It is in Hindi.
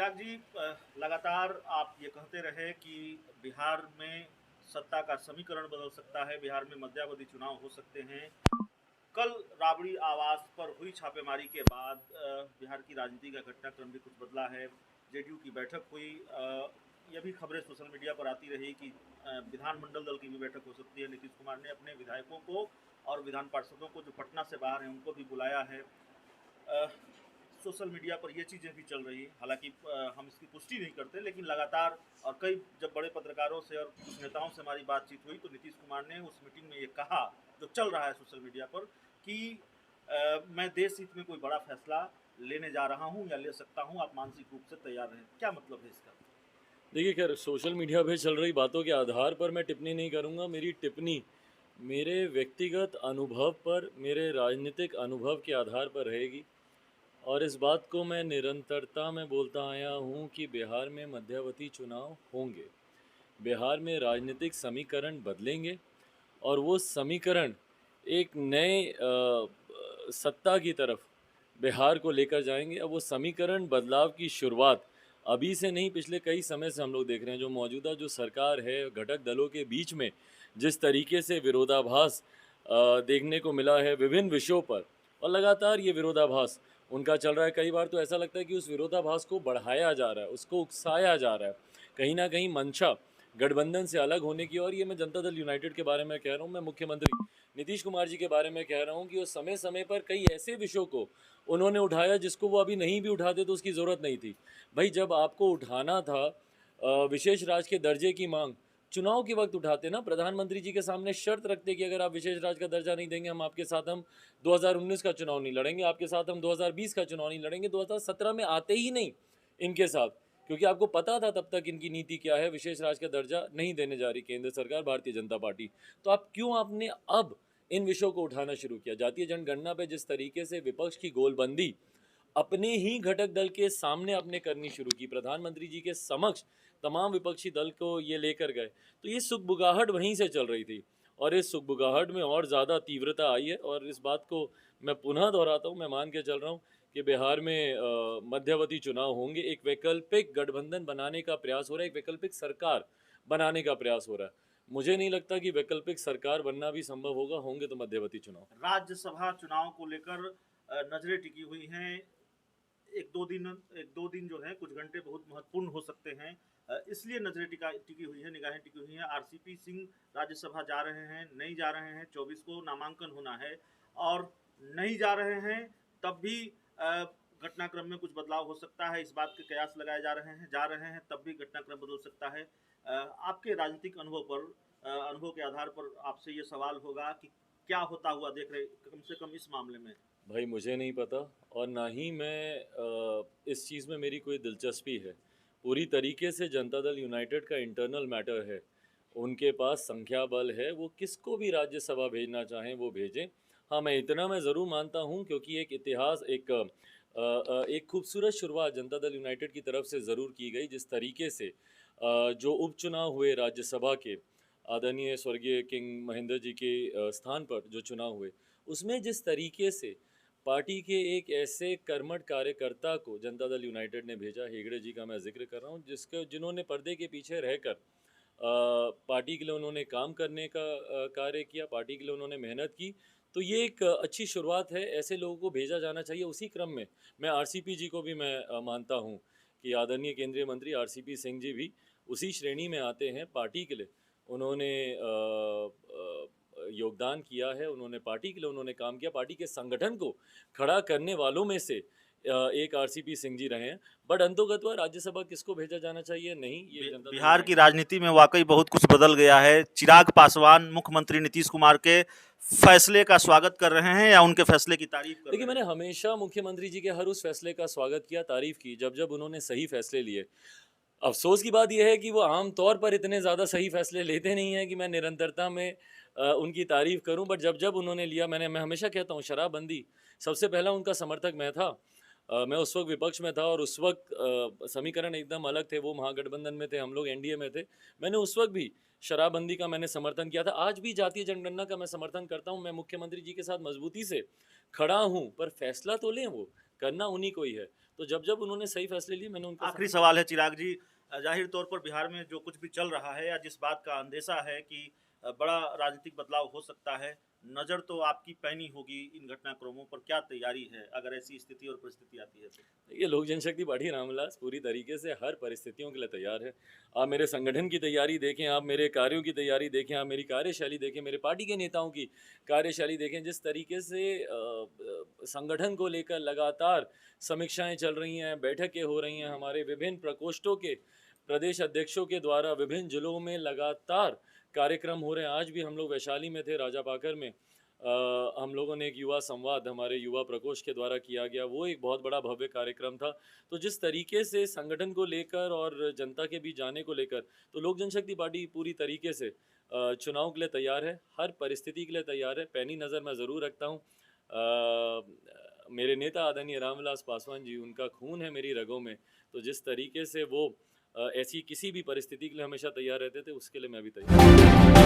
चिराग जी, लगातार आप ये कहते रहे कि बिहार में सत्ता का समीकरण बदल सकता है, बिहार में मध्यावधि चुनाव हो सकते हैं। कल राबड़ी आवास पर हुई छापेमारी के बाद बिहार की राजनीति का घटनाक्रम भी कुछ बदला है। जेडीयू की बैठक हुई। ये भी खबरें सोशल मीडिया पर आती रही कि विधानमंडल दल की भी बैठक हो सकती है। नीतीश कुमार ने अपने विधायकों को और विधान पार्षदों को जो पटना से बाहर हैं उनको भी बुलाया है। सोशल मीडिया पर ये चीज़ें भी चल रही हैं, हालांकि हम इसकी पुष्टि नहीं करते, लेकिन लगातार और कई जब बड़े पत्रकारों से और कुछ नेताओं से हमारी बातचीत हुई तो नीतीश कुमार ने उस मीटिंग में ये कहा, जो चल रहा है सोशल मीडिया पर, कि मैं देश हित में कोई बड़ा फैसला लेने जा रहा हूँ या ले सकता हूँ, आप मानसिक रूप से तैयार रहें। क्या मतलब है इसका? देखिए, खैर सोशल मीडिया पे चल रही बातों के आधार पर मैं टिप्पणी नहीं करूंगा। मेरी टिप्पणी मेरे व्यक्तिगत अनुभव पर, मेरे राजनीतिक अनुभव के आधार पर रहेगी। और इस बात को मैं निरंतरता में बोलता आया हूं कि बिहार में मध्यावधि चुनाव होंगे। बिहार में राजनीतिक समीकरण बदलेंगे और वो समीकरण एक नए सत्ता की तरफ बिहार को लेकर जाएंगे। अब वो समीकरण बदलाव की शुरुआत अभी से नहीं, पिछले कई समय से हम लोग देख रहे हैं। जो मौजूदा जो सरकार है, घटक दलों के बीच में जिस तरीके से विरोधाभास देखने को मिला है विभिन्न विषयों पर, और लगातार ये विरोधाभास उनका चल रहा है। कई बार तो ऐसा लगता है कि उस विरोधाभास को बढ़ाया जा रहा है, उसको उकसाया जा रहा है। कहीं ना कहीं मंशा गठबंधन से अलग होने की। और ये मैं जनता दल यूनाइटेड के बारे में कह रहा हूँ, मैं मुख्यमंत्री नीतीश कुमार जी के बारे में कह रहा हूँ कि वो समय समय पर कई ऐसे विषयों को उन्होंने उठाया जिसको वो अभी नहीं भी उठाते तो उसकी ज़रूरत नहीं थी। भाई, जब आपको उठाना था विशेष राज्य के दर्जे की मांग, चुनाव के वक्त उठाते ना। प्रधानमंत्री जी के सामने शर्त रखते कि अगर आप विशेष राज्य का दर्जा नहीं देंगे, हम 2019 का चुनाव नहीं लड़ेंगे, आपके साथ हम 2020 का चुनाव नहीं लड़ेंगे। 2017 में आते ही नहीं इनके साथ, क्योंकि आपको पता था तब तक इनकी नीति क्या है। विशेष राज्य का दर्जा नहीं देने जा रही केंद्र सरकार, भारतीय जनता पार्टी। तो आप क्यों आपने अब इन विषयों को उठाना शुरू किया? जातीय जनगणना पे जिस तरीके से विपक्ष की गोलबंदी अपने ही घटक दल के सामने आपने करनी शुरू की, प्रधानमंत्री जी के समक्ष तमाम विपक्षी दल को ये लेकर गए, तो ये सुगबुगाहट वहीं से चल रही थी। और इस सुगबुगाहट में और ज़्यादा तीव्रता आई है। और इस बात को मैं पुनः दोहराता हूँ, मैं मान के चल रहा हूँ कि बिहार में मध्यावधि चुनाव होंगे। एक वैकल्पिक गठबंधन बनाने का प्रयास हो रहा है, एक वैकल्पिक सरकार बनाने का प्रयास हो रहा है। मुझे नहीं लगता कि वैकल्पिक सरकार बनना भी संभव होगा। होंगे तो मध्यावधि चुनाव। राज्यसभा चुनाव को लेकर नजरें टिकी हुई हैं। एक दो दिन जो है, कुछ घंटे बहुत महत्वपूर्ण हो सकते हैं, इसलिए नजरें टिकी हुई है, निगाहें टिकी हुई हैं। आरसीपी सिंह राज्यसभा जा रहे हैं, नहीं जा रहे हैं, 24 को नामांकन होना है, और नहीं जा रहे हैं तब भी घटनाक्रम में कुछ बदलाव हो सकता है, इस बात के कयास लगाए जा रहे हैं। जा रहे हैं तब भी घटनाक्रम बदल सकता है। आपके राजनीतिक अनुभव के आधार पर आपसे ये सवाल होगा कि क्या होता हुआ देख रहे, कम से कम इस मामले में? भाई, मुझे नहीं पता, और ना ही मैं इस चीज़ में मेरी कोई दिलचस्पी है। पूरी तरीके से जनता दल यूनाइटेड का इंटरनल मैटर है। उनके पास संख्या बल है, वो किसको भी राज्यसभा भेजना चाहें वो भेजें। हाँ, मैं इतना मैं ज़रूर मानता हूँ, क्योंकि एक इतिहास, एक खूबसूरत शुरुआत जनता दल यूनाइटेड की तरफ से ज़रूर की गई। जिस तरीके से जो उपचुनाव हुए राज्यसभा के, आदरणीय स्वर्गीय किंग महेंद्र जी के स्थान पर जो चुनाव हुए, उसमें जिस तरीके से पार्टी के एक ऐसे कर्मठ कार्यकर्ता को जनता दल यूनाइटेड ने भेजा, हेगड़े जी का मैं जिक्र कर रहा हूँ, जिन्होंने पर्दे के पीछे रहकर पार्टी के लिए उन्होंने काम करने का कार्य किया, पार्टी के लिए उन्होंने मेहनत की। तो ये एक अच्छी शुरुआत है, ऐसे लोगों को भेजा जाना चाहिए। उसी क्रम में मैं आरसीपी जी को भी मैं मानता हूँ कि आदरणीय केंद्रीय मंत्री आरसीपी सिंह जी भी उसी श्रेणी में आते हैं। पार्टी के लिए उन्होंने योगदान किया है, उन्होंने पार्टी के लिए उन्होंने काम किया, पार्टी के संगठन को खड़ा करने वालों में से एक आरसीपी सिंह जी रहे हैं। बट अंतोगत्वा राज्यसभा किसको भेजा जाना चाहिए, नहीं, ये जनता दल बिहार की यूनाइटेड। राजनीति में वाकई बहुत कुछ बदल गया है। चिराग पासवान मुख्यमंत्री नीतीश कुमार के फैसले का स्वागत कर रहे हैं या उनके फैसले की तारीफ कर देखिए, रहे मैंने हैं? हमेशा मुख्यमंत्री जी के हर उस फैसले का स्वागत किया, तारीफ की, जब जब उन्होंने सही फैसले लिए। अफसोस की बात यह है कि वो आम तौर पर इतने ज़्यादा सही फैसले लेते नहीं हैं कि मैं निरंतरता में उनकी तारीफ़ करूं। बट जब जब उन्होंने लिया, मैं हमेशा कहता हूं, शराबबंदी, सबसे पहला उनका समर्थक मैं था। मैं उस वक्त विपक्ष में था और उस वक्त समीकरण एकदम अलग थे। वो महागठबंधन में थे, हम लोग एनडीए में थे। मैंने उस वक्त भी शराबबंदी का मैंने समर्थन किया था। आज भी जातीय जनगणना का मैं समर्थन करता हूं। मैं मुख्यमंत्री जी के साथ मजबूती से खड़ा हूं, पर फैसला तो लें वो। करना उन्हीं को ही है। तो जब जब उन्होंने सही फैसले लिए मैंने उनका आखिरी सवाल है चिराग जी, जाहिर तौर पर बिहार में जो कुछ भी चल रहा है या जिस बात का अंदेशा है कि बड़ा राजनीतिक बदलाव हो सकता है, नज़र तो आपकी पैनी होगी इन घटनाक्रमों पर, क्या तैयारी है अगर ऐसी स्थिति और परिस्थिति आती है तो? ये लोक जनशक्ति पार्टी रामविलास पूरी तरीके से हर परिस्थितियों के लिए तैयार है। आप मेरे संगठन की तैयारी देखें, आप मेरे कार्यों की तैयारी देखें, आप मेरी कार्यशैली देखें, मेरे पार्टी के नेताओं की कार्यशैली देखें, जिस तरीके से संगठन को लेकर लगातार समीक्षाएं चल रही हैं, बैठकें हो रही हैं, हमारे विभिन्न प्रकोष्ठों के प्रदेश अध्यक्षों के द्वारा विभिन्न जिलों में लगातार कार्यक्रम हो रहे हैं। आज भी हम लोग वैशाली में थे, राजापाकर में हम लोगों ने एक युवा संवाद हमारे युवा प्रकोष्ठ के द्वारा किया गया, वो एक बहुत बड़ा भव्य कार्यक्रम था। तो जिस तरीके से संगठन को लेकर और जनता के बीच जाने को लेकर, तो लोक जनशक्ति पार्टी पूरी तरीके से चुनाव के लिए तैयार है, हर परिस्थिति के लिए तैयार है। पैनी नज़र मैं ज़रूर रखता हूँ। मेरे नेता आदरणीय रामविलास पासवान जी, उनका खून है मेरी रगों में, तो जिस तरीके से वो ऐसी किसी भी परिस्थिति के लिए हमेशा तैयार रहते थे, उसके लिए मैं भी तैयार हूँ।